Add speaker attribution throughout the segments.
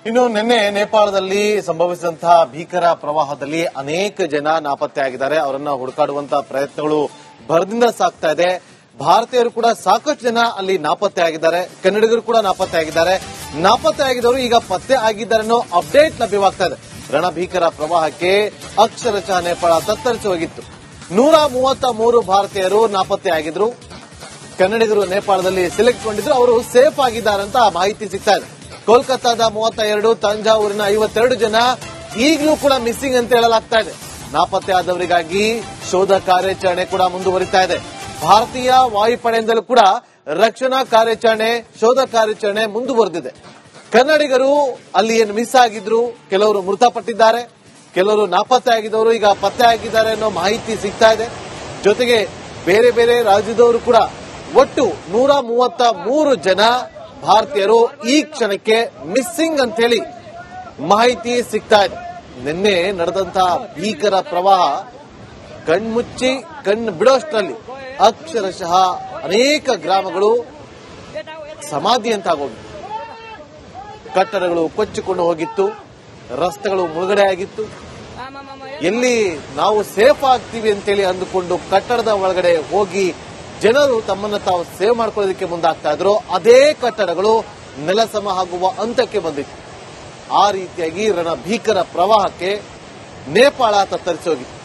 Speaker 1: ಇನ್ನು ನಿನ್ನೆ ನೇಪಾಳದಲ್ಲಿ ಸಂಭವಿಸಿದಂತಹ ಭೀಕರ ಪ್ರವಾಹದಲ್ಲಿ ಅನೇಕ ಜನ ನಾಪತ್ತೆಯಾಗಿದ್ದಾರೆ. ಅವರನ್ನ ಹುಡುಕಾಡುವಂತಹ ಪ್ರಯತ್ನಗಳು ಭರದಿಂದ ಸಾಗ್ತಾ ಇದೆ. ಭಾರತೀಯರು ಕೂಡ ಸಾಕಷ್ಟು ಜನ ಅಲ್ಲಿ ನಾಪತ್ತೆಯಾಗಿದ್ದಾರೆ. ಕನ್ನಡಿಗರು ಕೂಡ ನಾಪತ್ತೆಯಾಗಿದ್ದಾರೆ. ನಾಪತ್ತೆಯಾಗಿದ್ದವರು ಈಗ ಪತ್ತೆ ಆಗಿದ್ದಾರೆ ಅನ್ನೋ ಅಪ್ಡೇಟ್ ಲಭ್ಯವಾಗ್ತಾ ಇದೆ. ರಣಭೀಕರ ಪ್ರವಾಹಕ್ಕೆ ಅಕ್ಷರಶಃ ನೇಪಾಳ ತತ್ತರಿಸಿ ಹೋಗಿತ್ತು. 133 ಭಾರತೀಯರು ನಾಪತ್ತೆಯಾಗಿದ್ರು. ಕನ್ನಡಿಗರು ನೇಪಾಳದಲ್ಲಿ ಸಿಲೆಕ್ಟ್ ಕೊಂಡಿದ್ರು. ಅವರು ಸೇಫ್ ಆಗಿದ್ದಾರೆ ಅಂತ ಮಾಹಿತಿ ಸಿಗ್ತಾ ಇದೆ. ಕೋಲ್ಕತ್ತಾದ 32, ತಂಜಾವೂರಿನ 52 ಜನ ಈಗಲೂ ಕೂಡ ಮಿಸ್ಸಿಂಗ್ ಅಂತ ಹೇಳಲಾಗ್ತಾ ಇದೆ. ನಾಪತ್ತೆಯಾದವರಿಗಾಗಿ ಶೋಧ ಕಾರ್ಯಾಚರಣೆ ಕೂಡ ಮುಂದುವರಿತಾ ಇದೆ. ಭಾರತೀಯ ವಾಯುಪಡೆಯಿಂದಲೂ ಕೂಡ ರಕ್ಷಣಾ ಕಾರ್ಯಾಚರಣೆ, ಶೋಧ ಕಾರ್ಯಾಚರಣೆ ಮುಂದುವರೆದಿದೆ. ಕನ್ನಡಿಗರು ಅಲ್ಲಿ ಏನು ಮಿಸ್ ಆಗಿದ್ರು, ಕೆಲವರು ಮೃತಪಟ್ಟಿದ್ದಾರೆ, ಕೆಲವರು ನಾಪತ್ತೆಯಾಗಿದ್ದವರು ಈಗ ಪತ್ತೆ ಆಗಿದ್ದಾರೆ ಅನ್ನೋ ಮಾಹಿತಿ ಸಿಗ್ತಾ ಇದೆ. ಜೊತೆಗೆ ಬೇರೆ ಬೇರೆ ರಾಜ್ಯದವರು ಕೂಡ ಒಟ್ಟು 133 ಜನ ಭಾರತೀಯರು ಈ ಕ್ಷಣಕ್ಕೆ ಮಿಸ್ಸಿಂಗ್ ಅಂತ ಹೇಳಿ ಮಾಹಿತಿ ಸಿಗ್ತಾ ಇದೆ. ನಿನ್ನೆ ನಡೆದಂತಹ ಭೀಕರ ಪ್ರವಾಹ ಕಣ್ಮುಚ್ಚಿ ಕಣ್ಣು ಬಿಡೋಷ್ಟರಲ್ಲಿ ಅಕ್ಷರಶಃ ಅನೇಕ ಗ್ರಾಮಗಳು ಸಮಾಧಿಯಂತಾಗೋಗಿತ್ತು. ಕಟ್ಟಡಗಳು ಕೊಚ್ಚಿಕೊಂಡು ಹೋಗಿತ್ತು, ರಸ್ತೆಗಳು ಮುಳುಗಡೆ ಆಗಿತ್ತು. ಎಲ್ಲಿ ನಾವು ಸೇಫ್ ಆಗ್ತೀವಿ ಅಂತೇಳಿ ಅಂದುಕೊಂಡು ಕಟ್ಟಡದ ಒಳಗಡೆ ಹೋಗಿ ಜನರು ತಮ್ಮನ್ನು ತಾವು ಸೇವ್ ಮಾಡ್ಕೊಳ್ಳೋದಕ್ಕೆ ಮುಂದಾಗ್ತಾ ಇದ್ರು, ಅದೇ ಕಟ್ಟಡಗಳು ನೆಲಸಮ ಆಗುವ ಹಂತಕ್ಕೆ ಬಂದಿತ್ತು. ಆ ರೀತಿಯಾಗಿ ರಣಭೀಕರ ಪ್ರವಾಹಕ್ಕೆ ನೇಪಾಳ ತತ್ತರಿಸಿ ಹೋಗಿತ್ತು.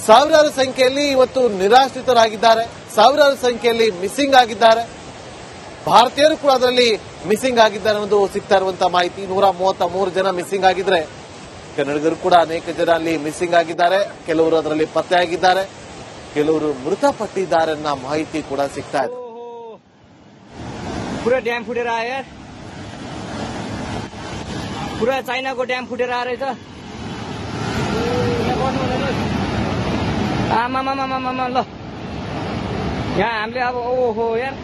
Speaker 1: ಸಾವಿರಾರು ಸಂಖ್ಯೆಯಲ್ಲಿ ಇವತ್ತು ನಿರಾಶ್ರಿತರಾಗಿದ್ದಾರೆ, ಸಾವಿರಾರು ಸಂಖ್ಯೆಯಲ್ಲಿ ಮಿಸ್ಸಿಂಗ್ ಆಗಿದ್ದಾರೆ. ಭಾರತೀಯರು ಕೂಡ ಅದರಲ್ಲಿ ಮಿಸ್ಸಿಂಗ್ ಆಗಿದ್ದಾರೆ ಅನ್ನೋದು ಸಿಗ್ತಾ ಇರುವಂತಹ ಮಾಹಿತಿ. 133 ಜನ ಮಿಸ್ಸಿಂಗ್ ಆಗಿದ್ರೆ ಕನ್ನಡಿಗರು ಕೂಡ ಅನೇಕ ಜನ ಅಲ್ಲಿ ಮಿಸ್ಸಿಂಗ್ ಆಗಿದ್ದಾರೆ. ಕೆಲವರು ಅದರಲ್ಲಿ ಪತ್ತೆಯಾಗಿದ್ದಾರೆ, ಕೆಲವರು ಮೃತಪಟ್ಟಿದ್ದಾರೆ ಅನ್ನೋ ಮಾಹಿತಿ ಕೂಡ ಸಿಗ್ತಾ ಇದೆ.
Speaker 2: पुरा ड्याम फुटेर आयो यार, पुरा चाइनाको ड्याम फुटेर आएर रहेछ। आमामामामामा ल यहाँ हामीले अब ओहो यार